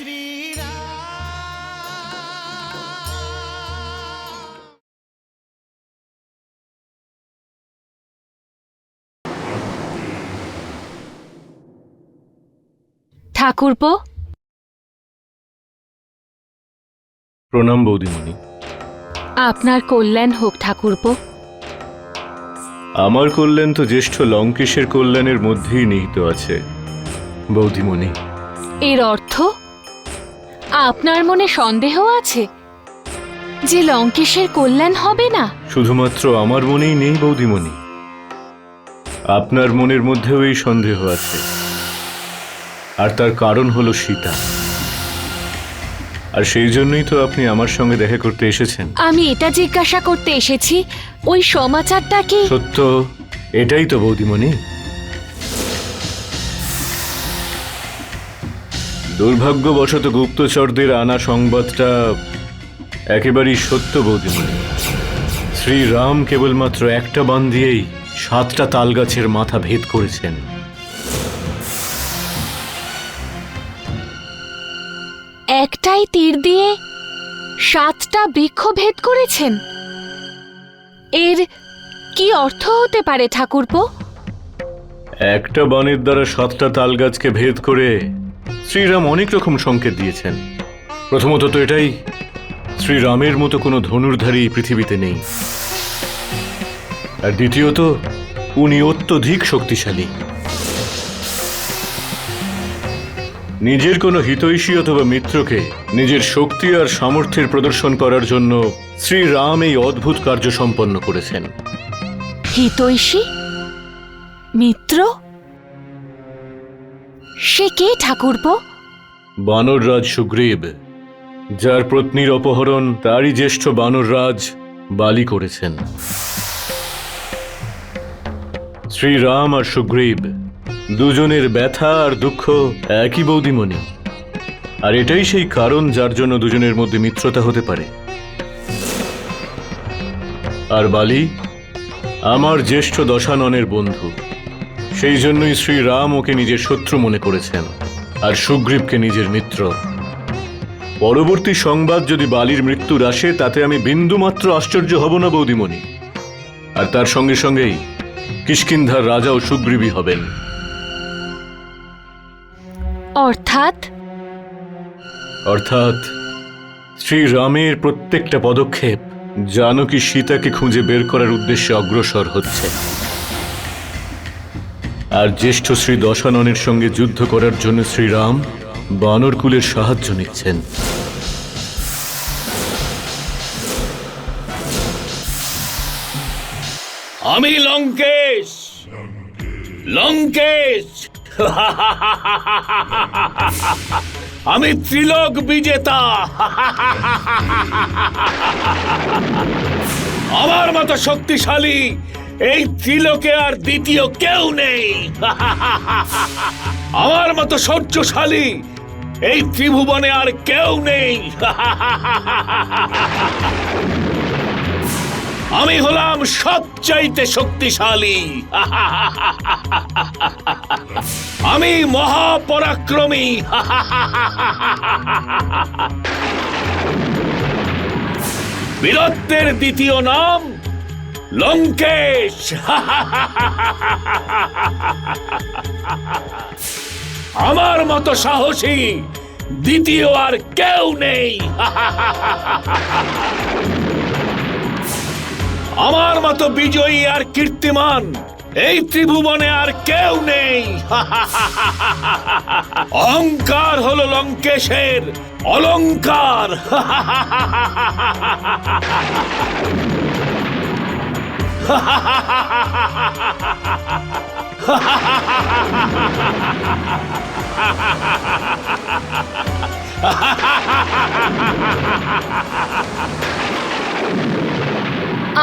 ঠাকুরপো, প্রণাম বৌদিমণি। আপনার কল্যাণ হোক ঠাকুরপো। আমার কল্যাণ তো জ্যেষ্ঠ লঙ্কেশের কল্যাণের মধ্যেই নিহিত আছে বৌদিমণি। এর অর্থ আপনার মনে সন্দেহ আছে যে লঙ্কেশের কল্যাণ হবে না? শুধুমাত্র আমার মনেই নেই বৌদিমণি, আপনার মনের মধ্যেও এই সন্দেহ আছে। আর তার কারণ হলো সীতা। আর সেই জন্যই তো আপনি আমার সঙ্গে দেখা করতে এসেছেন। আমি এটা জিজ্ঞাসা করতে এসেছি, ওই সমাচারটা কি সত্য? এটাই তো বৌদিমণি। দুর্ভাগ্যবশত গুপ্তচরদের আনা সংবাদটা একেবারেই সত্য বৌদিমণি। শ্রীরাম কেবলমাত্র একটা বাণ দিয়েই 7টা তালগাছের মাথা ভেদ করেছেন। একটাই তীর দিয়ে 7টা বৃক্ষ ভেদ করেছেন? এর কি অর্থ হতে পারে ঠাকুরপো? একটা বাণের দ্বারা 7টা তালগাছকে ভেদ করে শ্রীরাম অনেক রকম সংকেত দিয়েছেন। প্রথমত তো এটাই, শ্রীরামের মতো কোনো ধনুর্ধারী পৃথিবীতে নেই। আর দ্বিতীয়ত, উনি অত্যধিক শক্তিশালী। নিজের কোনো হিতৈষী অথবা মিত্রকে নিজের শক্তি আর সামর্থ্যের প্রদর্শন করার জন্য শ্রীরাম এই অদ্ভুত কার্য সম্পন্ন করেছেন। হিতৈষী? মিত্র? সে কে ঠাকুরপো? বানররাজ সুগ্রীব, যার পত্নীর অপহরণ তারই জ্যেষ্ঠ বানররাজ বালি করেছেন। শ্রীরাম আর সুগ্রীব দুজনের ব্যথা আর দুঃখ একই বৌদিমণি। আর এটাই সেই কারণ যার জন্য দুজনের মধ্যে মিত্রতা হতে পারে। আর বালি আমার জ্যেষ্ঠ দশাননের বন্ধু, সেই জন্যই শ্রীরাম ওকে নিজের শত্রু মনে করেছেন আর সুগ্রীবকে নিজের মিত্র। পরবর্তী সংবাদ যদি বালির মৃত্যুর আসে, তাতে আমি বিন্দুমাত্র আশ্চর্য হব না বৌদিমণি। আর তার সঙ্গে সঙ্গেই কিষ্কিন্ধার রাজাও সুগ্রীবই হবেন। অর্থাৎ? অর্থাৎ শ্রীরামের প্রত্যেকটা পদক্ষেপ জানকী সীতাকে খুঁজে বের করার উদ্দেশ্যে অগ্রসর হচ্ছে। আর জ্যেষ্ঠ শ্রী দশাননের সঙ্গে যুদ্ধ করার জন্য শ্রীরাম বানরকুলের সাহায্য নিচ্ছেন। আমি লঙ্কেশ, লঙ্কেশ আমি ত্রিলোক বিজেতা। আমার মতো শক্তিশালী এই ত্রিলোকে আর দ্বিতীয় কেউ নেই। আমার মতো শৌর্যশালী এই ত্রিভুবনে আর কেউ নেই। আমি হলাম সবচাইতে শক্তিশালী। আমি মহাপরাক্রমী। বীরত্বের দ্বিতীয় নাম লঙ্কেশ। আমার মতো সাহসী দ্বিতীয় আর কেউ নেই। আমার মতো বিজয়ী আর কীর্তিমান এই ত্রিভুবনে আর কেউ নেই। অহংকার হলো লঙ্কেশের অলংকার।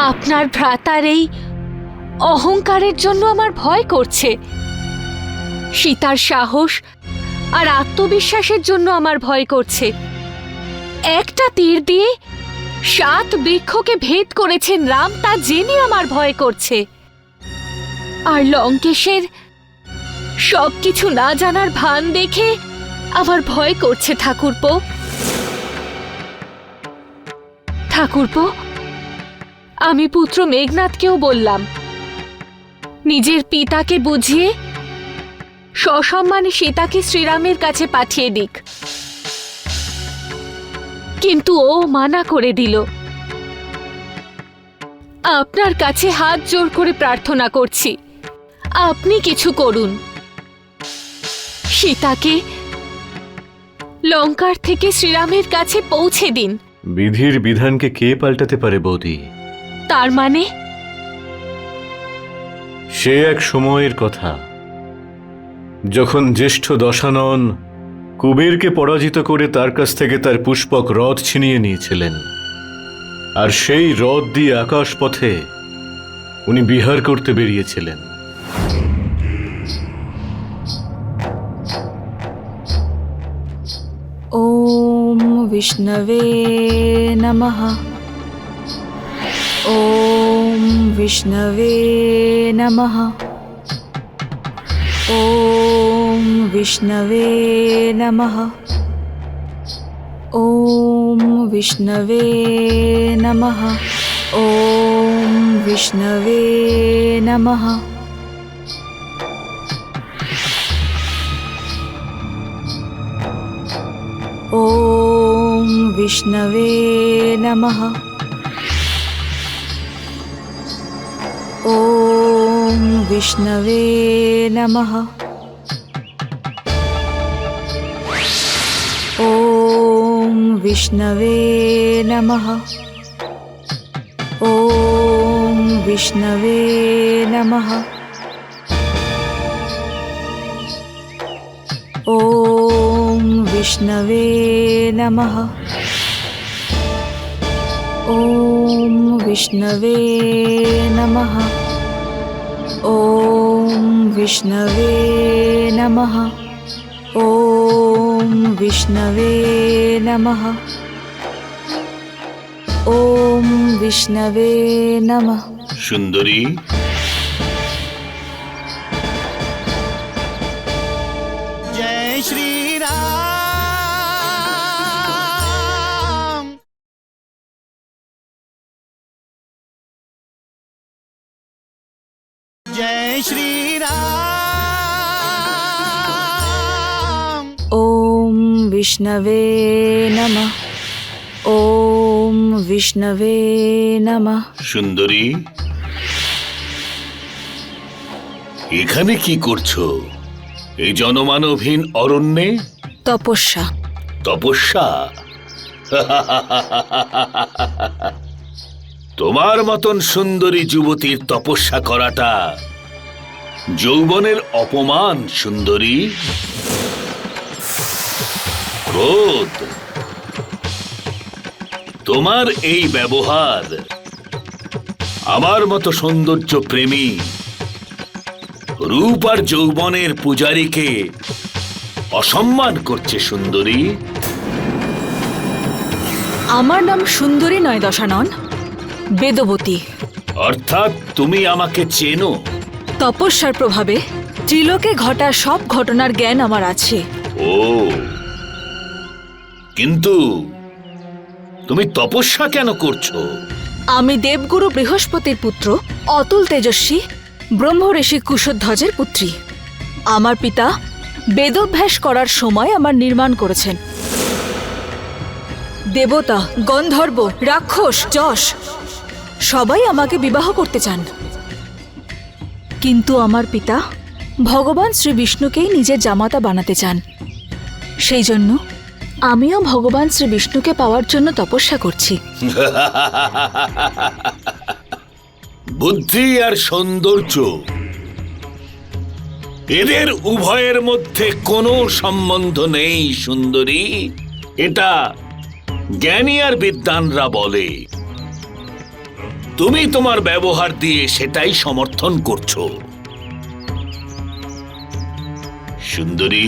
আপনার ভ্রাতার এই অহংকারের জন্য আমার ভয় করছে। সীতার সাহস আর আত্মবিশ্বাসের জন্য আমার ভয় করছে। একটা তীর দিয়ে 7 বৃক্ষকে ভেদ করেছেন রাম, তা জেনে আমার ভয় করছে। আর লঙ্কেশের সবকিছু না জানার ভান দেখে আমার ভয় করছে ঠাকুরপো। ঠাকুরপো, আমি পুত্র মেঘনাথকেও বললাম নিজের পিতাকে বুঝিয়ে সসম্মানে সীতাকে শ্রীরামের কাছে পাঠিয়ে দিক, কিন্তু ও মানা করে দিল। আপনার কাছে হাত জোড় করে প্রার্থনা করছি, আপনি কিছু করুন। সীতাকে লঙ্কার থেকে শ্রীরামের কাছে পৌঁছে দিন। বিধির বিধানকে কে পাল্টাতে পারে বৌদি? তার মানে সে এক সময়ের কথা, যখন জ্যেষ্ঠ দশানন কুবেরকে পরাজিত করে তার কাছ থেকে তার পুষ্পক রথ ছিনিয়ে নিয়েছিলেন, আর সেই রথ দিয়ে আকাশ পথে উনি বিহার করতে বেরিয়েছিলেন। ওম বিষ্ণবে নমঃ। ওম বিষ্ণবে নমঃ। ওম বিষ্ণবে নমঃ। ওম বিষ্ণবে নমঃ। ওম বিষ্ণবে নমঃ। ওম বিষ্ণবে নমঃ। ওম বিষ্ণবে নমঃ। ওম বিষ্ণবে নমঃ। ওম বিষ্ণবে নমঃ। ওম বিষ্ণবে নমঃ। ওম বিষ্ণবে নমঃ। ওম বিষ্ণবে নমঃ। ওম বিষ্ণবে নমঃ। ওম বিষ্ণবে নমঃ। সুন্দরী, जय श्री राम। जय श्री राम। ওম বিষ্ণবে নমঃ। ওম বিষ্ণবে নমঃ। সুন্দরী, এখানে কি করছো এই জনমানবহীন অরণ্যে? তপস্যা। তপস্যা? তোমার মতন সুন্দরী যুবতীর তপস্যা করাটা যৌবনের অপমান। সুন্দরী, ক্রোধ, তোমার এই ব্যবহার আমার মতো সৌন্দর্য প্রেমী রূপ আর যৌবনের পূজারীকে অসম্মান করছে। সুন্দরী, আমার নাম সুন্দরী নয় দশানন, বেদবতী। অর্থাৎ তুমি আমাকে চেনো? তপস্যার প্রভাবে ত্রিলোকে ঘটা সব ঘটনার জ্ঞান আমার আছে। ও, কিন্তু তুমি তপস্যা কেন করছো? আমি দেবগুরু বৃহস্পতির পুত্র, অতুল তেজস্বী ব্রহ্মঋষি কুশধ্বজের পুত্রী। আমার পিতা বেদভ্যাস করার সময় আমার নির্মাণ করেছেন। দেবতা, গন্ধর্ব, রাক্ষস, যশ সবাই আমাকে বিবাহ করতে চান, কিন্তু আমার পিতা ভগবান শ্রী বিষ্ণুকেই নিজের জামাতা বানাতে চান। সেই জন্য আমিও ভগবান শ্রী বিষ্ণুকে পাওয়ার জন্য তপস্যা করছি। বুদ্ধি আর সৌন্দর্য, এদের উভয়ের মধ্যে কোনো সম্বন্ধ নেই। সুন্দরী, এটা জ্ঞানী আর বিদ্বানরা বলে। তুমি তোমার ব্যবহার দিয়ে সেটাই সমর্থন করছো। সুন্দরী,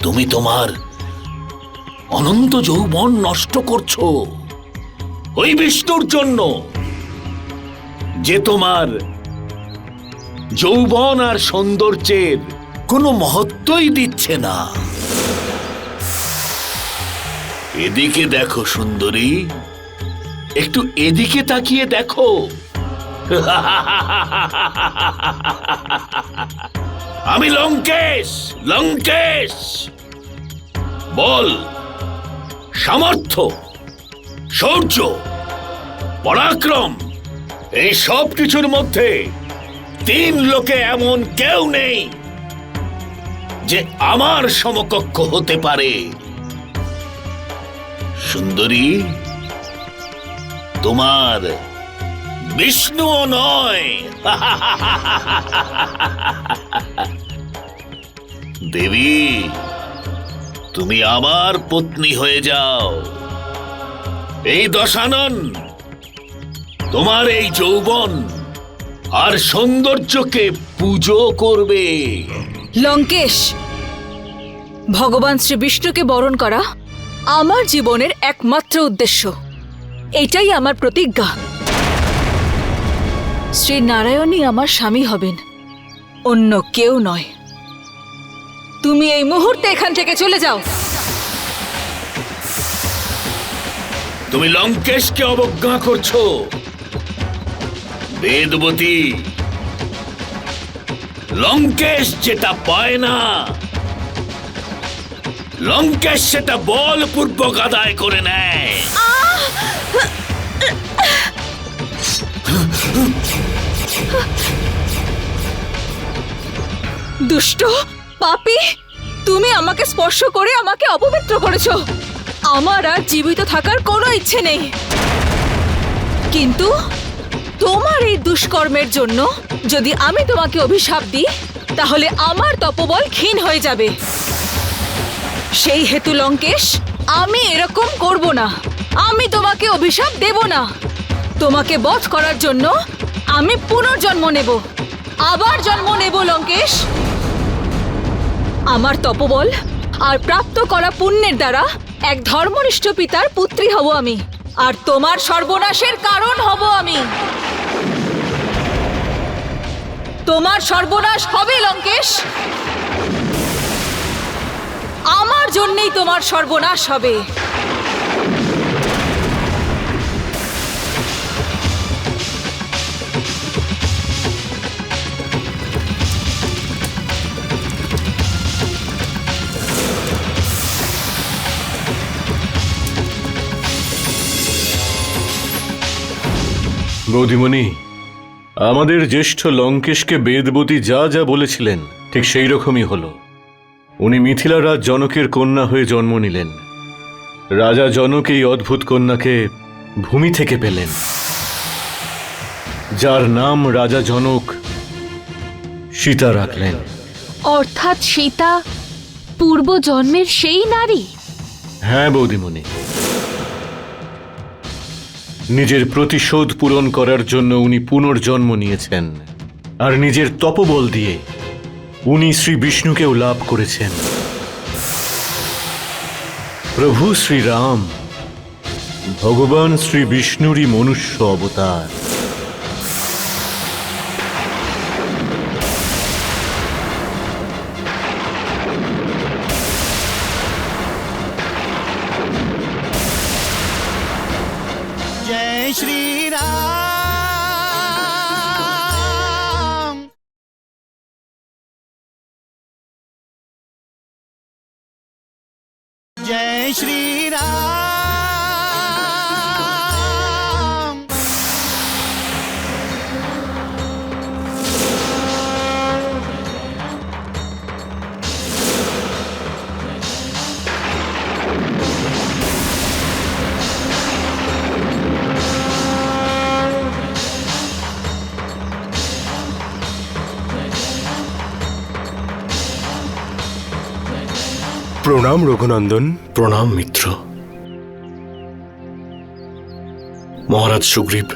তুমি তোমার অনন্ত যৌবন নষ্ট করছো ওই বিষ্ণুর জন্য, যে তোমার যৌবন আর সৌন্দর্যের কোনো মহত্বই দিচ্ছে না। এদিকে দেখো সুন্দরী, একটু এদিকে তাকিয়ে দেখো। আমি লঙ্কেশ, লঙ্কেশ। বল, সামর্থ্য, শৌর্য, পরাক্রম, এই সব কিছুর মধ্যে 3 লোকে এমন কেউ নেই যে আমার সমকক্ষ হতে পারে। সুন্দরী, তোমার বিষ্ণুও নয়। দেবী, তুমি আমার পত্নী হয়ে যাও। এই দশানন তোমার এই যৌবন আর সৌন্দর্যকে পুজো করবে। লঙ্কেশ, ভগবান শ্রী বিষ্ণুকে বরণ করা আমার জীবনের একমাত্র উদ্দেশ্য। এটাই আমার প্রতিজ্ঞা। শ্রী নারায়ণই আমার স্বামী হবেন, অন্য কেউ নয়। তুমি এই মুহূর্তে এখান থেকে চলে যাও। তুমি লঙ্কেশকে অবজ্ঞা করছো। বেদবতী, লঙ্কেশ যেটা পায় না, লঙ্কেশ সেটা বলপূর্বক আদায় করে নেয়। দুষ্ট পাপী, তুমি আমাকে স্পর্শ করে আমাকে অপবিত্র করেছো। আমার আর জীবিত থাকার কোনো ইচ্ছে নেই, কিন্তু তোমার এই দুষ্কর্মের জন্য যদি আমি তোমাকে অভিশাপ দিই, তাহলে আমার তপবল ক্ষীণ হয়ে যাবে। সেই হেতু লঙ্কেশ, আমি এরকম করব না। আমি তোমাকে অভিশাপ দেব না। তোমাকে বধ করার জন্য আমি পুনর্জন্ম নেব, আবার জন্ম নেব লঙ্কেশ। আমার তপবল আর প্রাপ্ত করা পুণ্যের দ্বারা এক ধর্মনিষ্ঠ পিতার পুত্রী হব আমি, আর তোমার সর্বনাশের কারণ হব আমি। তোমার সর্বনাশ হবে লঙ্কেশ, আমার জন্যই তোমার সর্বনাশ হবে। বৌদিমণি, আমাদের জ্যেষ্ঠ লঙ্কেশকে বেদবতী যা যা বলেছিলেন ঠিক সেই রকমই হলো। উনি মিথিলা রাজ জনকের কন্যা হয়ে জন্ম নিলেন। রাজা জনক এই অদ্ভুত কন্যাকে ভূমি থেকে পেলেন, যার নাম রাজা জনক সীতা রাখলেন। অর্থাৎ সীতা পূর্বজন্মের সেই নারী? হ্যাঁ বৌদিমণি, নিজের প্রতিশোধ পূরণ করার জন্য উনি পুনর্জন্ম নিয়েছেন, আর নিজের তপবল দিয়ে উনি শ্রী বিষ্ণুকেও লাভ করেছেন। প্রভু শ্রীরাম ভগবান শ্রী বিষ্ণুরই মনুষ্য অবতার। जय श्री राम। जय श्री राम। প্রণাম রঘুনন্দন। প্রণাম মিত্র। মহারাজ সুগ্রীব,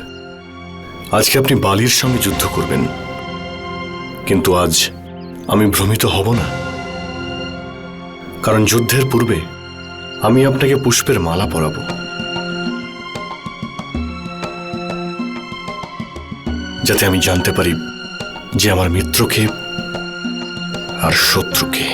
আজকে আপনি বালির সঙ্গে যুদ্ধ করবেন, কিন্তু আজ আমি ভ্রমিত হব না, কারণ যুদ্ধের পূর্বে আমি আপনাকে পুষ্পের মালা পরাব। যাতে আমি জানতে পারি যে আমার মিত্রকে আর শত্রুকে।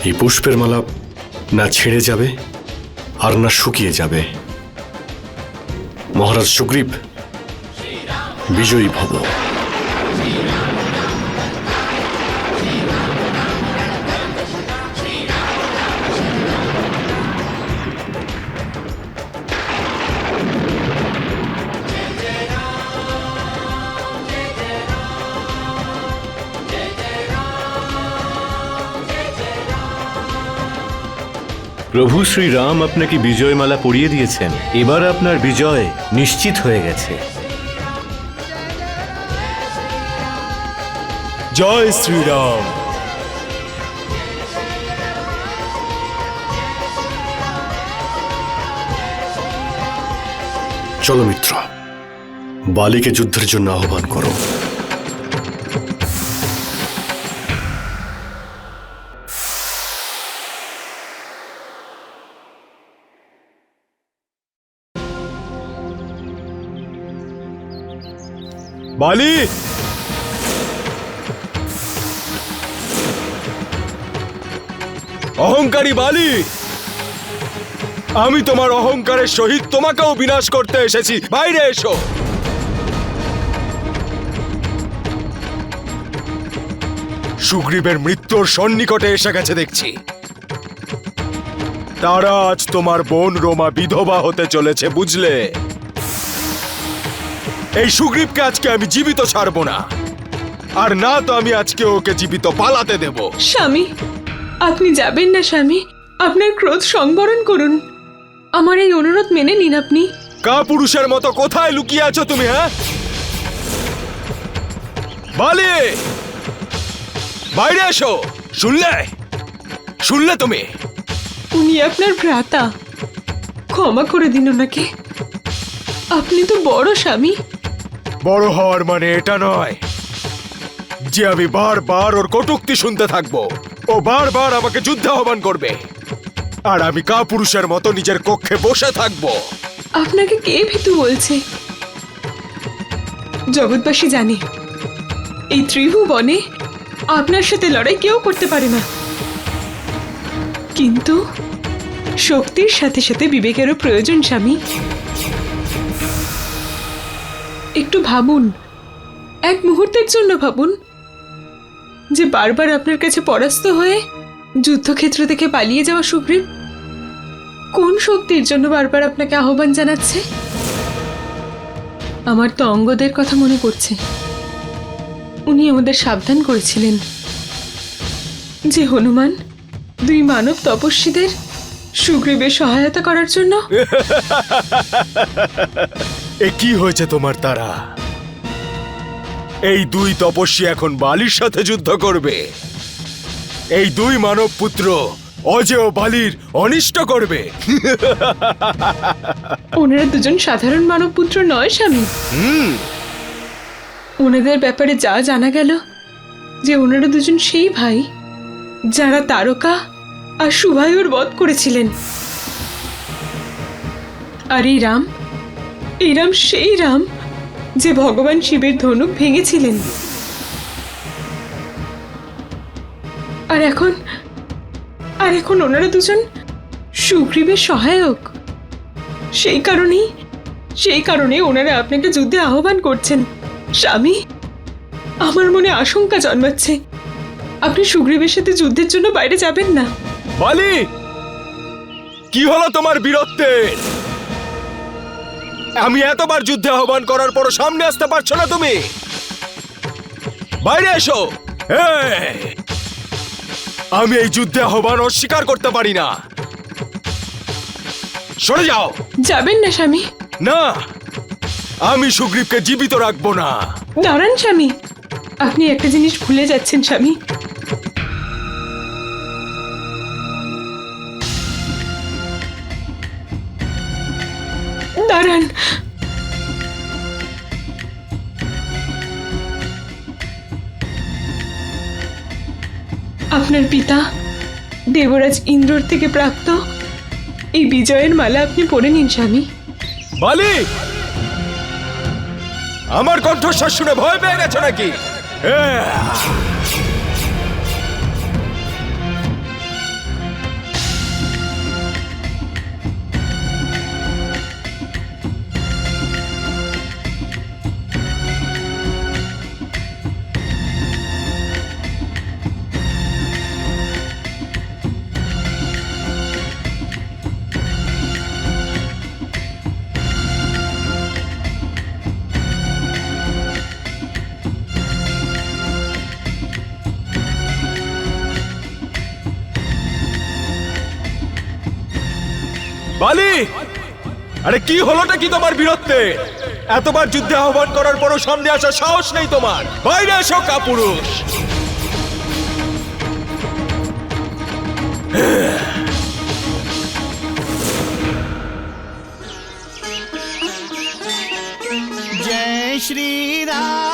এই পুষ্পের মালা না ছেড়ে যাবে আর না শুকিয়ে যাবে। মহারাজ সুগ্রীব, বিজয়ী ভব। প্রভু শ্রীরাম আপনাকে বিজয়মালা পরিয়ে দিয়েছেন। এবার আপনার বিজয় নিশ্চিত হয়ে গেছে। জয় শ্রীরাম। চলো মিত্র, বালিকে যুদ্ধের জন্য আহ্বান করো। বালি, অহংকারী বালি, আমি তোমার অহংকারের সহিত তোমাকেও বিনাশ করতে এসেছি। বাইরে এসো। সুগ্রীবের মৃত্যুর সন্নিকটে এসে গেছে দেখছি। তারা আজ তোমার বোন রোমা বিধবা হতে চলেছে, বুঝলে? এই সুগ্রীবকে আজকে আমি জীবিত ছাড়বো না, আর না তো আমি আজকে ওকে জীবিত পালাতে দেব। স্বামী, আপনি যাবেন না স্বামী। আপনার ক্রোধ সংবরণ করুন। আমার এই অনুরোধ মেনে নিন আপনি। কাপুরুষের মতো কোথায় লুকিয়ে আছো তুমি? হ্যাঁ, বালি, বাইরে এসো। শুনলে শুনলে তুমি? উনি আপনার ভ্রাতা, ক্ষমা করে দিন ওনাকে। আপনি তো বড় স্বামী। বড় হওয়ার মানে এটা নয় যে আমি বারবার ওর কটূক্তি শুনতে থাকবো। ও বারবার আমাকে যুদ্ধে আহ্বান করবে, আর আমি কাপুরুষের মতো নিজের কক্ষে বসে থাকবো। আপনাকে কে ভীতু বলছে? জগৎবাসী জানে এই ত্রিভুবনে আপনার সাথে লড়াই কেউ করতে পারে না, কিন্তু শক্তির সাথে সাথে বিবেকেরও প্রয়োজন স্বামী। একটু ভাবুন, এক মুহূর্তের জন্য ভাবুন যে বারবার আপনার কাছে পরাস্ত হয়ে যুদ্ধক্ষেত্র থেকে পালিয়ে যাওয়া সুগ্রীব কোন শক্তির জন্য বারবার আপনাকে আহ্বান জানাচ্ছে। আমার তো অঙ্গদের কথা মনে পড়ছে। উনি আমাদের সাবধান করেছিলেন যে হনুমান দুই মানব তপস্বীদের সুগ্রীবের সহায়তা করার জন্য। এ কি হয়েছে তোমার তারা? এই দুই তপস্বী এখন বালির সাথে যুদ্ধ করবে। এই দুই মানব পুত্র অজেয় বালির অনিষ্ট করবে। ওনারা দুজন সাধারণ মানব পুত্র নয় স্বামী। ওনাদের ব্যাপারে যা জানা গেল যে ওনারা দুজন সেই ভাই যারা তারকা আর সুবায়ুর বধ করেছিলেন। আর এই রাম সেই রাম যে ভগবান শিবের ধনুক ভেঙেছিলেন। আর এখন ওনারা দুজন সুগ্রীবের সহায়ক। সেই কারণে ওনারা আপনাকে যুদ্ধে আহ্বান করছেন। স্বামী, আমার মনে আশঙ্কা জন্মাচ্ছে আপনি সুগ্রীবের সাথে যুদ্ধের জন্য বাইরে যাবেন না। বালি, কি হলো তোমার বীরত্বের? আমি এতবার যুদ্ধে আহ্বান করার পরও সামনে আসতে পারছো না তুমি? বাইরে এসো। আমি এই যুদ্ধে আহ্বান অস্বীকার করতে পারি না। সরে যাও। যাবেন না স্বামী। না, আমি সুগ্রীবকে জীবিত রাখবো না। দাঁড়ান স্বামী, আপনি একটা জিনিস ভুলে যাচ্ছেন স্বামী। দাঁড়ান। আপনার পিতা দেবরাজ ইন্দ্রর থেকে প্রাপ্ত এই বিজয়ের মালা আপনি পরে নিন স্বামী। বালি, আমার কণ্ঠস্বর শুনে ভয় পেয়ে গেছো নাকি? বালি, আরে কি হলোটা কি তোমার বীরত্বে? এতবার যুদ্ধে আহ্বান করার পরও সামনে আসার সাহস নেই তোমার। বাইরে এসো কাপুরুষ। जय श्री राम